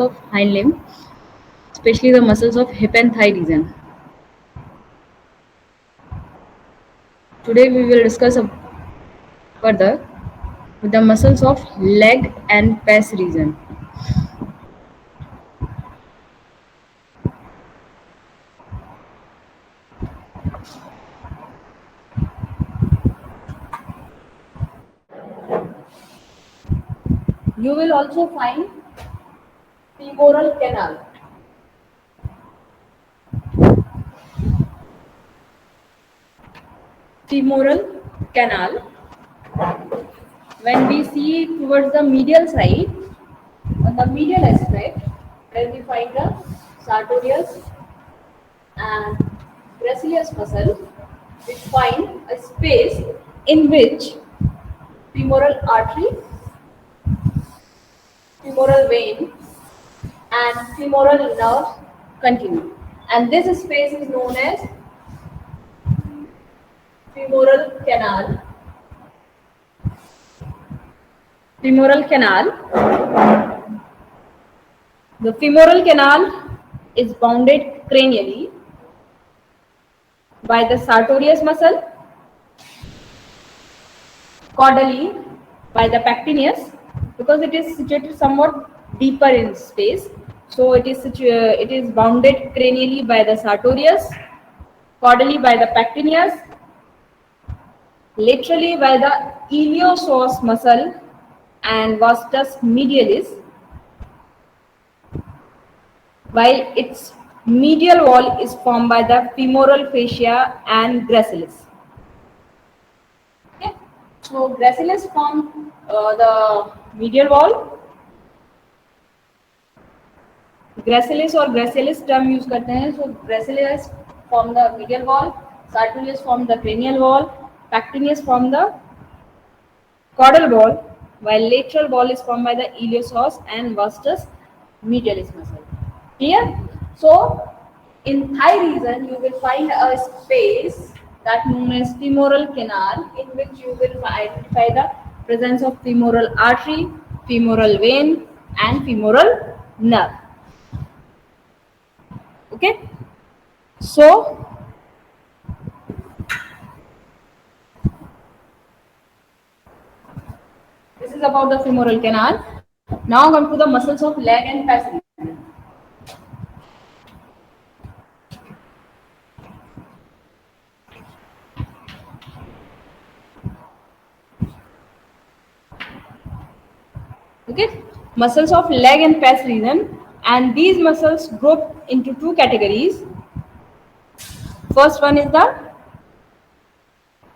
of hind limb, especially the muscles of hip and thigh region. Today we will discuss further with the muscles of leg and pes region. You will also find femoral canal. Femoral canal. When we see towards the medial side, on the medial aspect, where we find the sartorius and gracilis muscle, we find a space in which femoral artery, femoral vein, and femoral nerves continue. And this space is known as femoral canal. Femoral canal. The femoral canal is bounded cranially by the sartorius muscle, caudally by the pectineus, because it is situated somewhat deeper in space. So it is bounded cranially by the sartorius, caudally by the pectineus, laterally by the iliopsoas muscle and vastus medialis, while its medial wall is formed by the femoral fascia and gracilis. Okay. So gracilis form the medial wall. Gracilis और gracilis term use करते हैं. So gracilis form the medial wall, sartorius form the cranial wall, pectineus form the caudal wall, while lateral wall is formed by the iliopsoas and vastus medialis muscle. Clear? So in thigh region you will find a space that known as femoral canal, in which you will identify the presence of femoral artery, femoral vein, and femoral nerve. Okay, so this is about the femoral canal. Now come to the muscles of leg and pes region. Okay, muscles of leg and pes region, and these muscles group into two categories. First one is the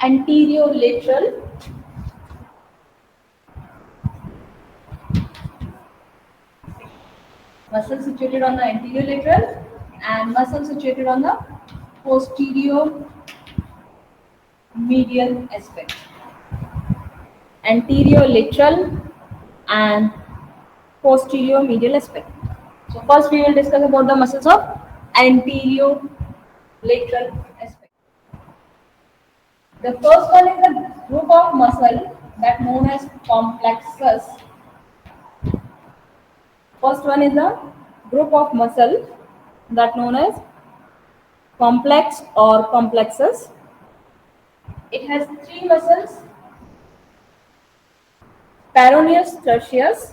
anterolateral muscle situated on the anterolateral and muscle situated on the posterior medial aspect. Anterolateral and posterior medial aspect. So first we will discuss about the muscles of anterolateral aspect. The first one is the group of muscle that known as complexus. First one is the group of muscle that known as complex or complexus. It has three muscles: peroneus tertius,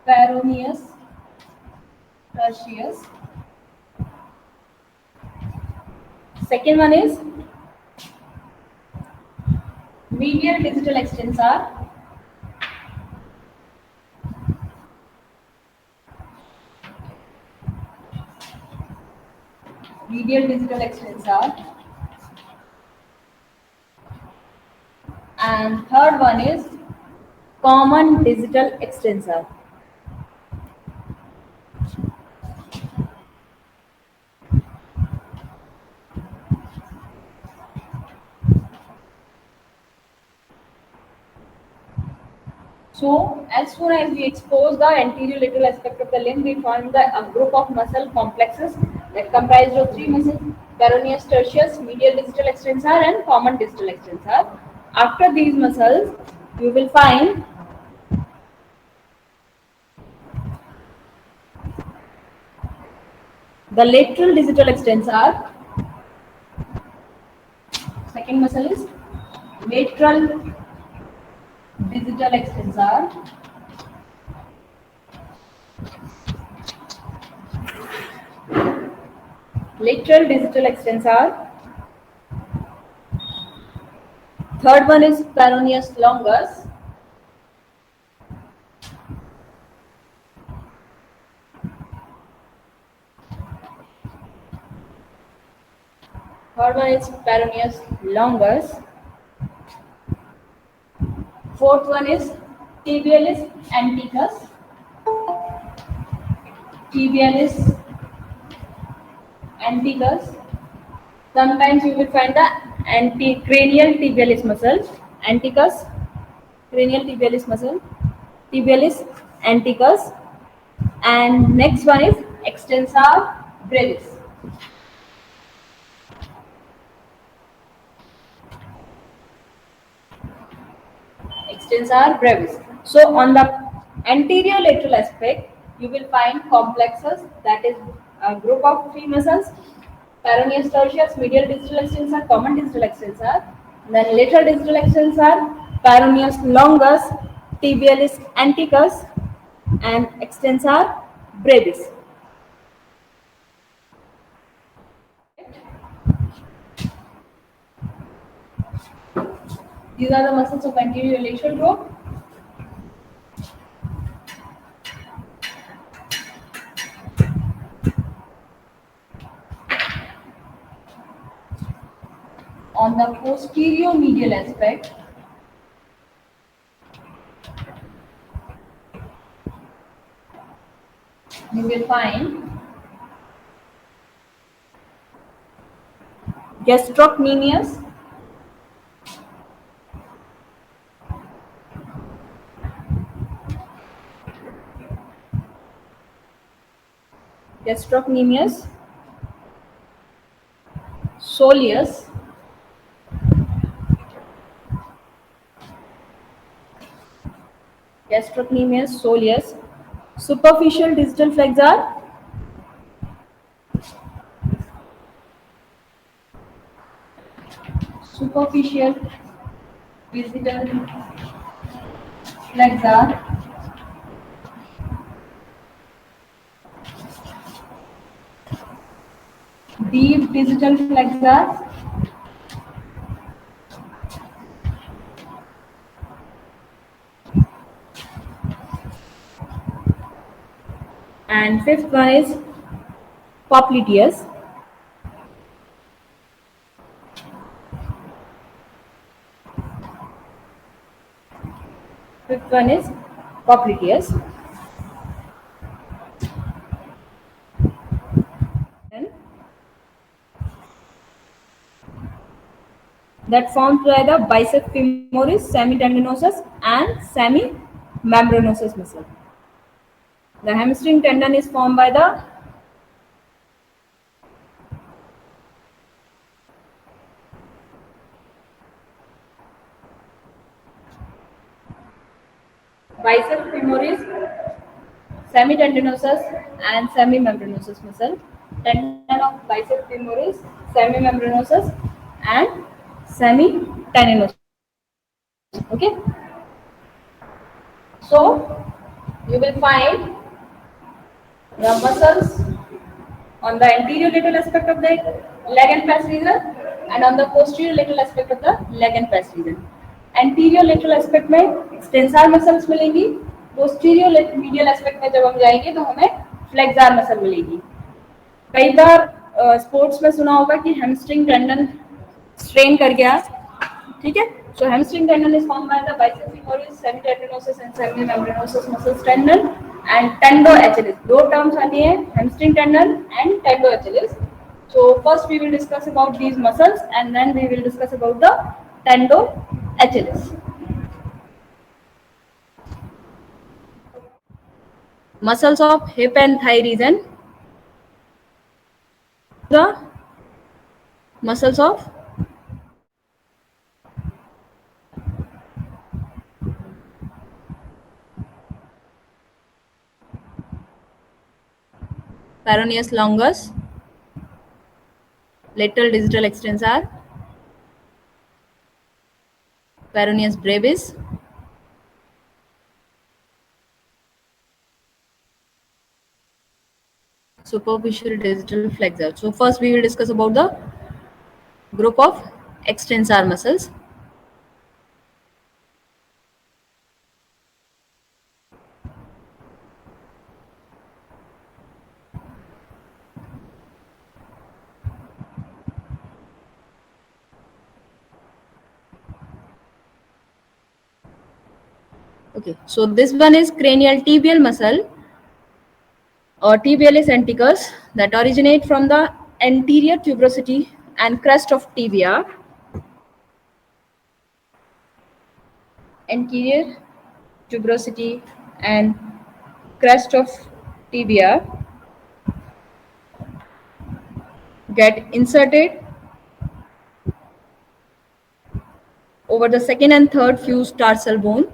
peroneus tertius. Second one is medial digital extensor. Medial digital extensor. And third one is common digital extensor. So as soon as we expose the anterolateral aspect of the limb, we find a group of muscle complexes that comprised of three muscles: peroneus tertius, medial digital extensor, and common distal extensor. After these muscles, you will find the lateral digital extensor. Second muscle is lateral digital extensor. Lateral digital extensor. Third one is peroneus longus. Third one is peroneus longus. Fourth one is tibialis anticus. Tibialis anticus. Sometimes you will find the anticranial tibialis muscle, anticus, cranial tibialis muscle, tibialis anticus, and next one is extensor brevis. Extensor brevis. So on the anterior lateral aspect, you will find complexus, that is a group of three muscles: peroneus tertius, medial distal extensor, common distal extensor, then lateral distal extensor, peroneus longus, tibialis anticus, and extensor brevis. These are the muscles of anterior lateral group. On the posterior medial aspect, you will find gastrocnemius, gastrocnemius, soleus, gastrocnemius soleus, superficial distal flexor, superficial distal flexor, deep distal flexor, and fifth one is popliteus. Fifth one is popliteus. That formed by the biceps femoris, semitendinosus, and semimembranosus muscle. The hamstring tendon is formed by the biceps femoris, semitendinosus, and semimembranosus muscle. Tendon of biceps femoris, semimembranosus, and semitendinosus. Okay. So you will find the muscles on the anterior lateral aspect of the leg and pes region and on the posterior lateral aspect of the leg and pes region. Anterior lateral aspect में extensor muscles मिलेंगी, posterior medial aspect में जब हम जाएंगे तो हमें flexor muscle मिलेगी. कई बार स्पोर्ट्स में सुना होगा कि हैमस्ट्रिंग टेंडन स्ट्रेन कर गया, ठीक है. So hamstring tendon is formed by the biceps femoris, semitendinosus and semimembranosus muscles tendon and tendo-Achilles. दो terms आती है, hamstring tendon and tendo-Achilles. So first we will discuss about these muscles and then we will discuss about the tendo-Achilles. Muscles of hip and thigh region. The muscles of peroneus longus, lateral distal extensor, peroneus brevis, superficial distal flexor. So first we will discuss about the group of extensor muscles. Okay, so this one is cranial tibial muscle or tibialis anticus that originate from the anterior tuberosity and crest of tibia. Anterior tuberosity and crest of tibia get inserted over the second and third fused tarsal bone.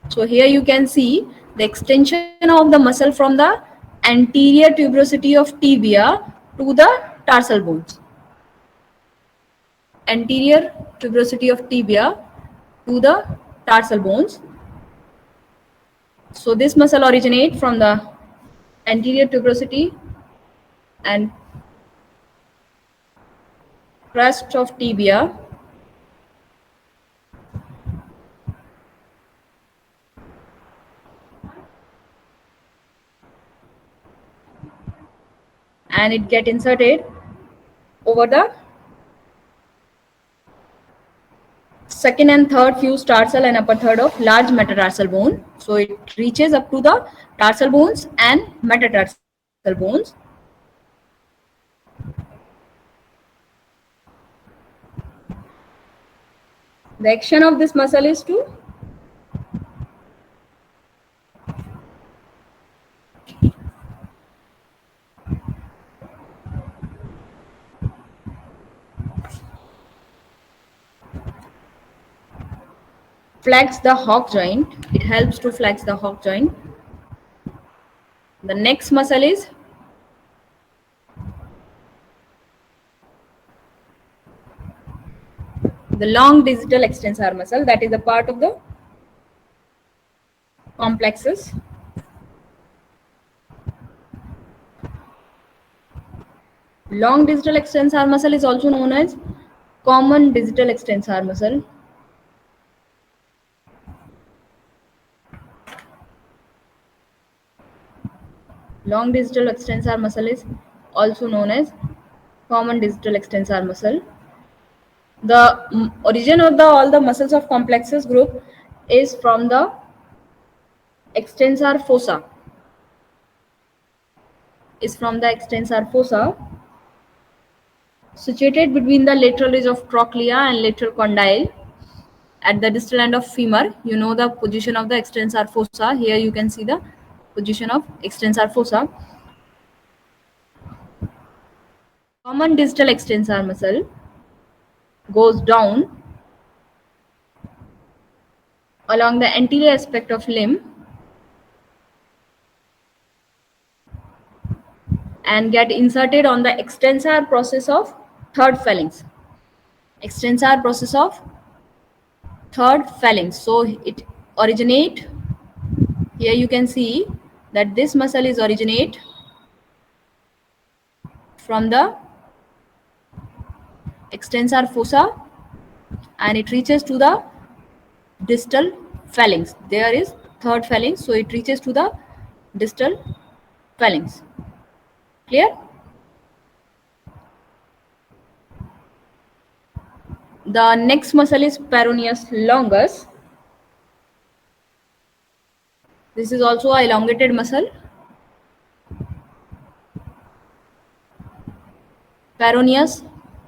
So here you can see the extension of the muscle from the anterior tuberosity of tibia to the tarsal bones. Anterior tuberosity of tibia to the tarsal bones. So this muscle originates from the anterior tuberosity and crest of tibia and it get inserted over the second and third fused tarsal and upper third of large metatarsal bone. So it reaches up to the tarsal bones and metatarsal bones. The action of this muscle is to flex the hock joint. It helps to flex the hock joint. The next muscle is the long distal extensor muscle, that is a part of the complexus. Long distal extensor muscle is also known as common distal extensor muscle. Long distal extensor muscle is also known as common distal extensor muscle. The origin of all the muscles of complexus group is from the extensor fossa. Situated between the lateral ridge of trochlea and lateral condyle at the distal end of femur. You know the position of the extensor fossa. Here you can see the position of extensor fossa. Common distal extensor muscle goes down along the anterior aspect of limb and get inserted on the extensor process of third phalanx. So it originate, here you can see that this muscle is originate from the extensor fossa and it reaches to the distal phalanx. There is third phalanx, so it reaches to the distal phalanx. Clear? The next muscle is peroneus longus. This is also an elongated muscle. Peroneus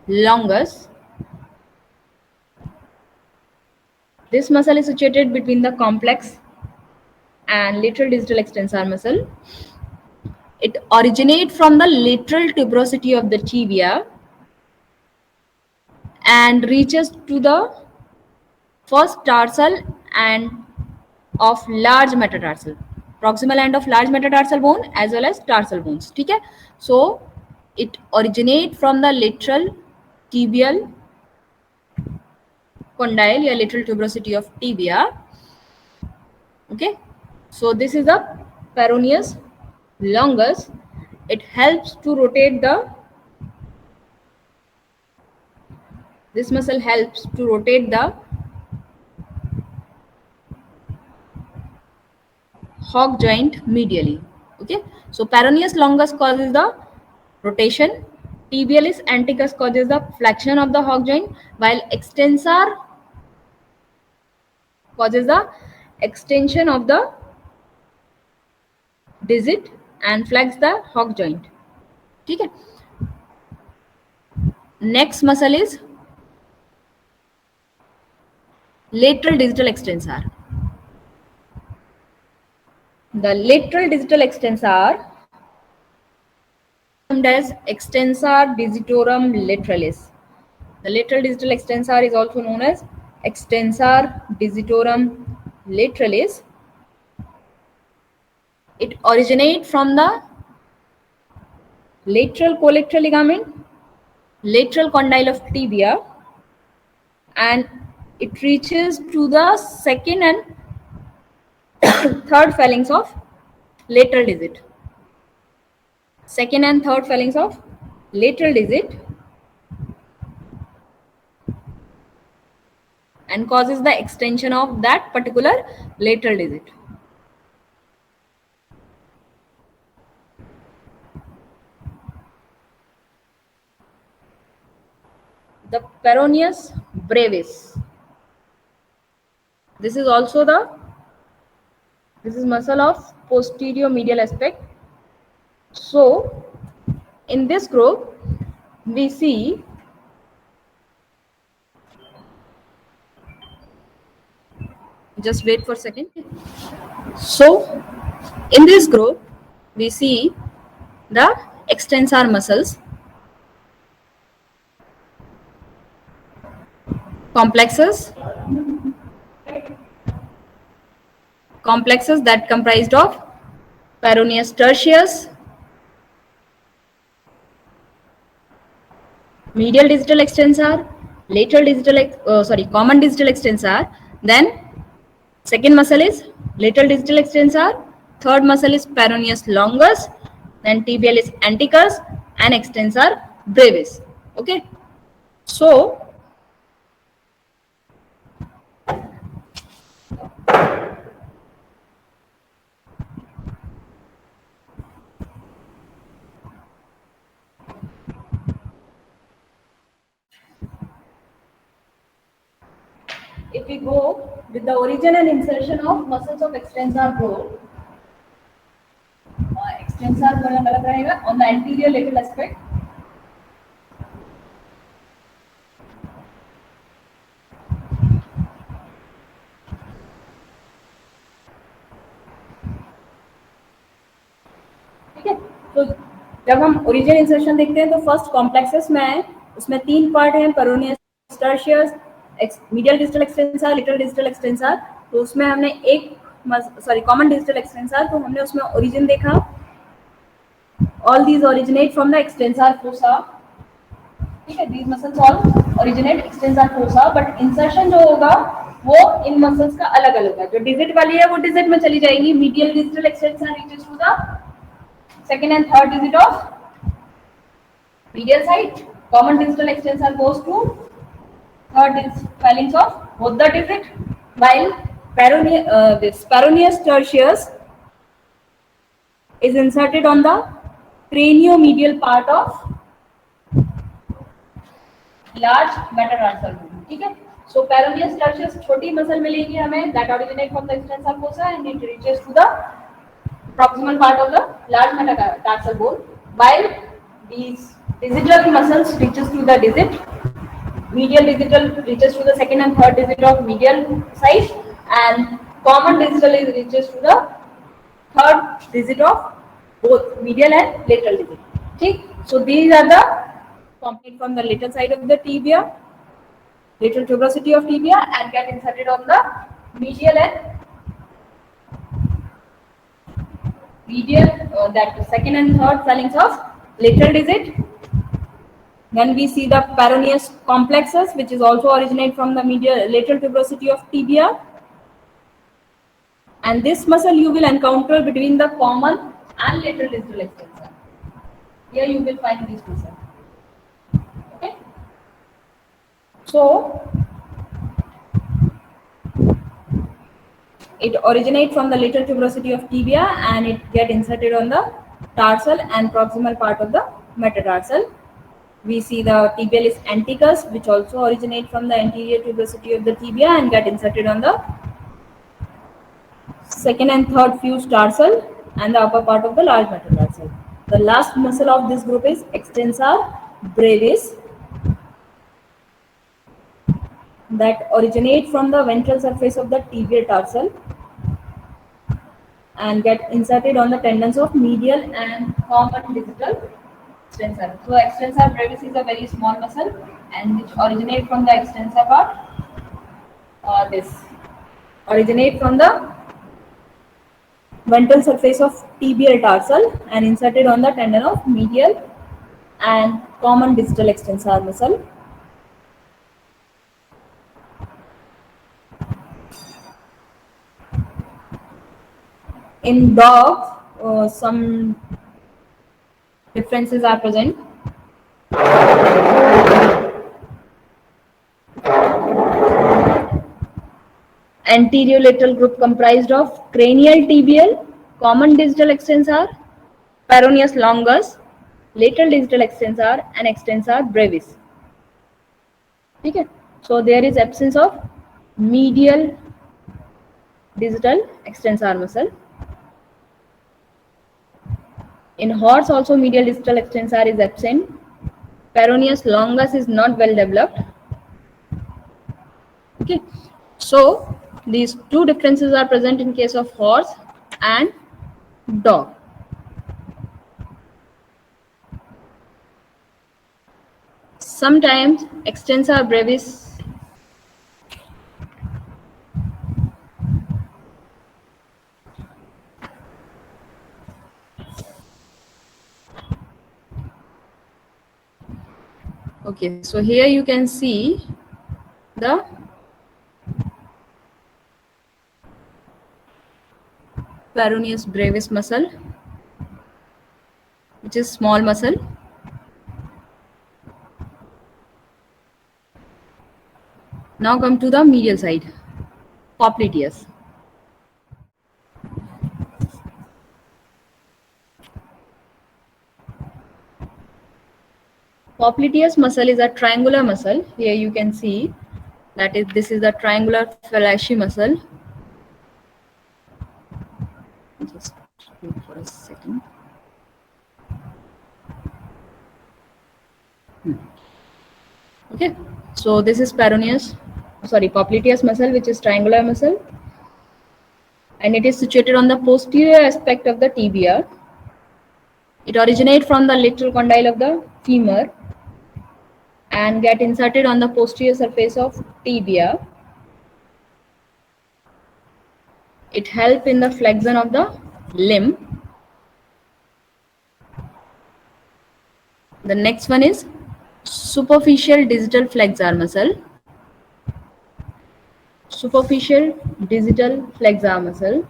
longus. This muscle is situated between the complex and lateral distal extensor muscle. It originates from the lateral tuberosity of the tibia and reaches to the first tarsal and of large metatarsal. proximal end of large metatarsal bone as well as tarsal bones. ठीक है, so it originate from the lateral tibial condyle या lateral tuberosity of tibia. Okay, so this is the peroneus longus. It helps to rotate the, this muscle helps to rotate the hog joint medially. Okay, so peroneus longus causes the rotation, tibialis anticus causes the flexion of the hog joint, while extensor causes the extension of the digit and flex the hog joint. ठीक है, next muscle is lateral digital extensor. The lateral digital extensor termed as extensor digitorum lateralis. The lateral digital extensor is also known as extensor digitorum lateralis. It originates from the lateral collateral ligament, lateral condyle of tibia, and it reaches to the second and third phalanx of lateral digit. Second and third phalanx of lateral digit, and causes the extension of that particular lateral digit. The peroneus brevis. This is also the, this is muscle of posterior medial aspect. So in this group we see just wait for a second. So in this group we see the extensor muscles, complexes that comprised of peroneus tertius, medial digital extensor, lateral digital common digital extensor, then second muscle is lateral digital extensor, third muscle is peroneus longus, then tibialis anticus and extensor brevis. Okay, so if we go with the origin and insertion of muscles of extensor bone, extensor bone गलत रहेगा on the anterior lateral aspect. ठीक है, तो जब हम origin insertion देखते हैं तो फर्स्ट कॉम्प्लेक्सेस में है, उसमें तीन पार्ट हैं, peroneus tertius, medial digital extensor, lateral digital extensor. तो उसमें हमने एक कॉमन डिजिटल एक्सटेंसर, तो हमने उसमें ओरिजिन देखा. All these originate from the extensor fossa. ठीक है, these muscles all originate extensor fossa, but insertion जो होगा वो इन मसल्स का अलग अलग है. जो डिजिट वाली है वो डिजिट में चली जाएगी. Medial digital extensor reaches to the second and third digit of medial side. Common digital extensor goes to third phalanx of both the digit, while this peroneus tertius is inserted on the craniomedial part of large metatarsal bone. ठीक है, so peroneus tertius छोटी muscle मिलेगी हमें, that originate from the extensor fossa and it reaches to the proximal part of the large metatarsal bone, while these digital muscles reaches to the digit, medial digital reaches to the second and third digit of medial side, and common digital is reaches to the third digit of both medial and lateral digit. ठीक, so these are the components from the lateral side of the tibia, lateral tuberosity of tibia, and get inserted on the medial and medial, that second and third phalanx of lateral digit. Then we see the peroneus complexus, which is also originate from the medial lateral tuberosity of tibia. And this muscle you will encounter between the common and lateral distal extensor. Here you will find this muscle. Okay. So it originates from the lateral tuberosity of tibia and it get inserted on the tarsal and proximal part of the metatarsal. We see the tibialis anticus, which also originate from the anterior tuberosity of the tibia and get inserted on the second and third fused tarsal and the upper part of the large metatarsal. The last muscle of this group is extensor brevis, that originate from the ventral surface of the tibial tarsal and get inserted on the tendons of medial and common distal extensor. So extensor brevis is a very small muscle and which originate from the extensor part, originate from the ventral surface of tibial tarsal and inserted on the tendon of medial and common distal extensor muscle. In dogs, some differences are present. Anterior lateral group comprised of cranial tibial, common distal extensor, peroneus longus, lateral distal extensor and extensor brevis. Okay. So there is absence of medial distal extensor muscle. In horse also medial distal extensor is absent. Peroneus longus is not well developed. Okay. So these two differences are present in case of horse and dog. Sometimes extensor brevis okay, so here you can see the peroneus brevis muscle, which is small muscle. Now come to the medial side, popliteus. Popliteus muscle is a triangular muscle. Here you can see that this is the triangular Falaci muscle. Just wait for a second. Okay, so this is popliteus muscle, which is triangular muscle, and it is situated on the posterior aspect of the tibia. It originates from the lateral condyle of the femur and get inserted on the posterior surface of tibia. It helps in the flexion of the limb. The next one is superficial distal flexor muscle. Superficial distal flexor muscle.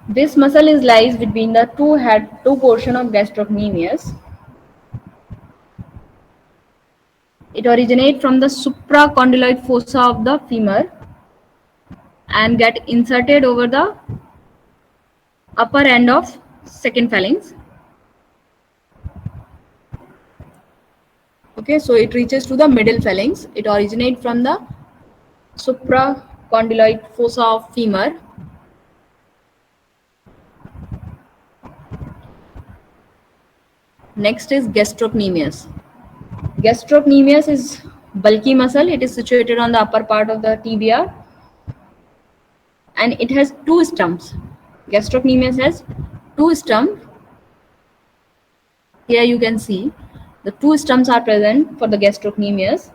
This muscle lies between the two portion of gastrocnemius. It originates from the supracondyloid fossa of the femur and get inserted over the upper end of second phalanx. Okay, so it reaches to the middle phalanx. It originates from the supracondyloid fossa of femur. Next is gastrocnemius. Gastrocnemius is bulky muscle. It is situated on the upper part of the tibia and it has two stumps. Gastrocnemius has two stumps. Here you can see the two stumps are present for the gastrocnemius.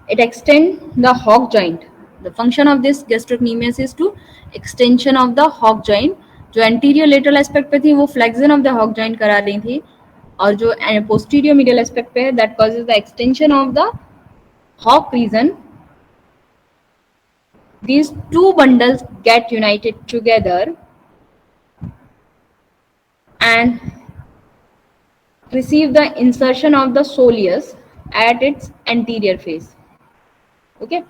It extends the hock joint. The function of this gastrocnemius is to extension of the hog joint. जो anterior lateral aspect पे थी वो flexion of the hog joint करा रही थी, और जो posterior medial aspect पे है that causes the extension of the hog region. These two bundles get united together and receive the insertion of the soleus at its anterior face. Okay,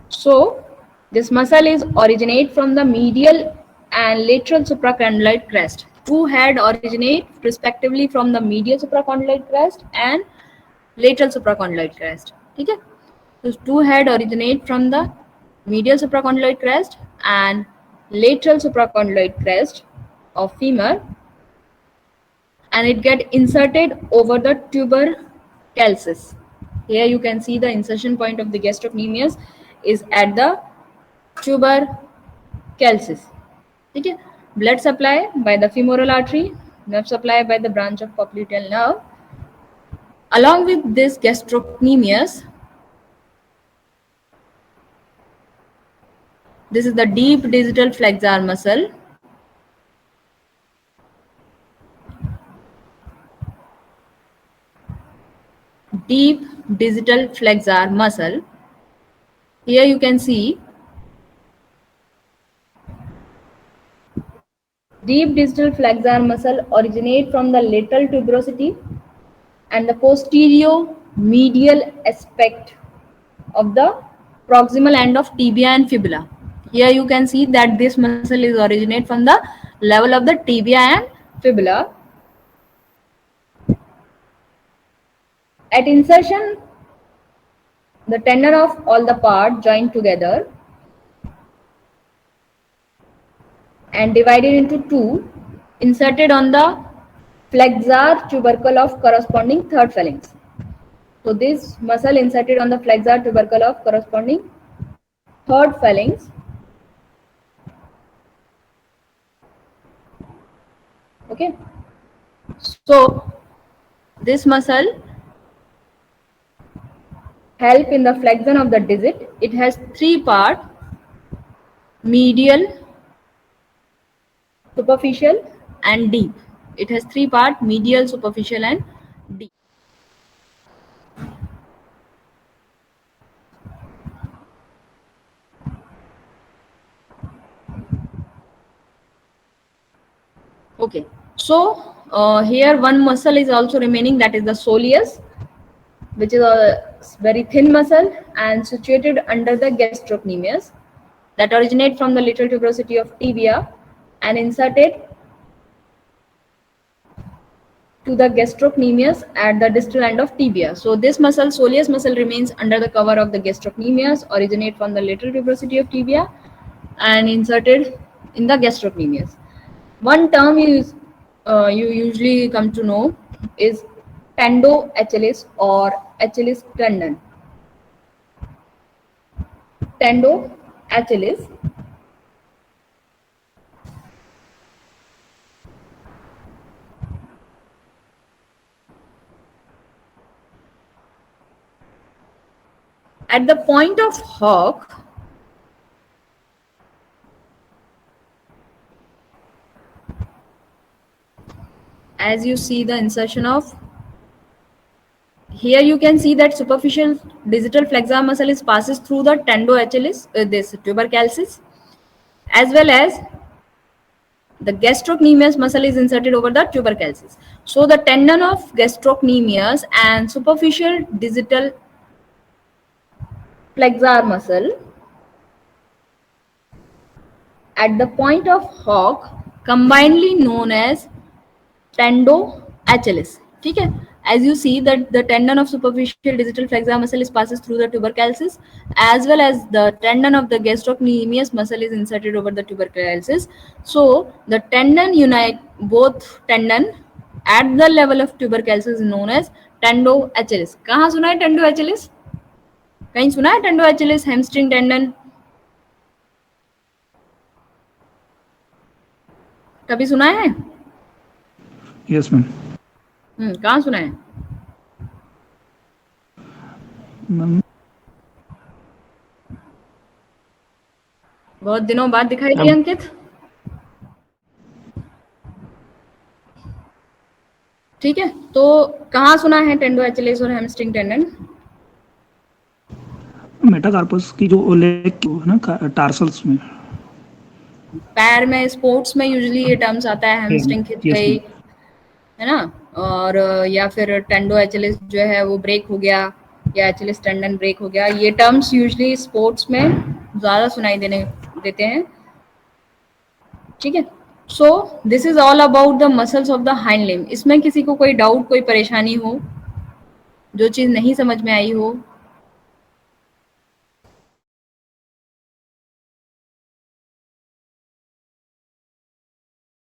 so this muscle is originate from the medial and lateral supracondyloid crest. Two head originate respectively from the medial supracondyloid crest and lateral supracondyloid crest. ठीक है, so two head originate from the medial supracondyloid crest and lateral supracondyloid crest of femur, and it get inserted over the tubercles. Here you can see the insertion point of the gastrocnemius is at the tubercles. ठीक है, blood supply by the femoral artery, nerve supply by the branch of popliteal nerve. Along with this gastrocnemius, this is the deep digital flexor muscle. Deep digital flexor muscle. Here you can see deep digital flexor muscle originate from the lateral tuberosity and the posterior medial aspect of the proximal end of tibia and fibula. Here you can see that this muscle is originate from the level of the tibia and fibula. At insertion, the tendon of all the part joined together and divided into two, inserted on the flexor tubercle of corresponding third phalanx. So this muscle inserted on the flexor tubercle of corresponding third phalanx. Okay, so this muscle help in the flexion of the digit. It has three parts: medial, superficial and deep. It has three parts: medial, superficial and deep. Okay, so here one muscle is also remaining, that is the soleus, which is a very thin muscle and situated under the gastrocnemius, that originate from the lateral tuberosity of tibia and inserted to the gastrocnemius at the distal end of tibia. So this muscle, soleus muscle, remains under the cover of the gastrocnemius, originate from the lateral tuberosity of tibia and inserted in the gastrocnemius. One term you usually come to know is tendo Achilles or Achilles tendon. Tendo Achilles. At the point of hook, as you see the insertion of, here you can see that superficial digital flexor muscle is passes through the tendo Achilles, this tubercles, as well as the gastrocnemius muscle is inserted over the tubercles. So the tendon of gastrocnemius and superficial digital flexor muscle at the point of hook combinedly known as tendo Achilles. ठीक है, as you see that the tendon of superficial digital flexor muscle is passes through the tubercles, as well as the tendon of the gastrocnemius muscle is inserted over the tubercles. So the tendon unite both tendon at the level of tubercles is known as tendo Achilles. कहाँ सुना है tendo Achilles? कहीं सुना है tendo Achilles? hamstring tendon कभी सुना है? Yes ma'am. कहाँ सुना है? मैम बहुत दिनों बाद दिखाई अब दिए अंकित। ठीक है, तो कहाँ सुना है टेंडो एचएलएस और हैमस्ट्रिंग टेंडन? मेटाकार्पस की जो लेग की वो है ना टार्सल्स में। पैर में, स्पोर्ट्स में यूजुअली ये टर्म्स आता है, हैमस्ट्रिंग खिंच यस गई, मैम। है ना। और या फिर टेंडो एचएलएस जो है वो ब्रेक हो गया, या एचएलएस टेंडन ब्रेक हो गया। ये टर्म्स यूजुअली स्पोर्ट्स में ज़्यादा सुनाई देते हैं। ठीक है, so this is all about the muscles of the hind limb. इसमें किसी को कोई डाउट, कोई परेशानी हो, जो चीज़ नहीं समझ में आई हो,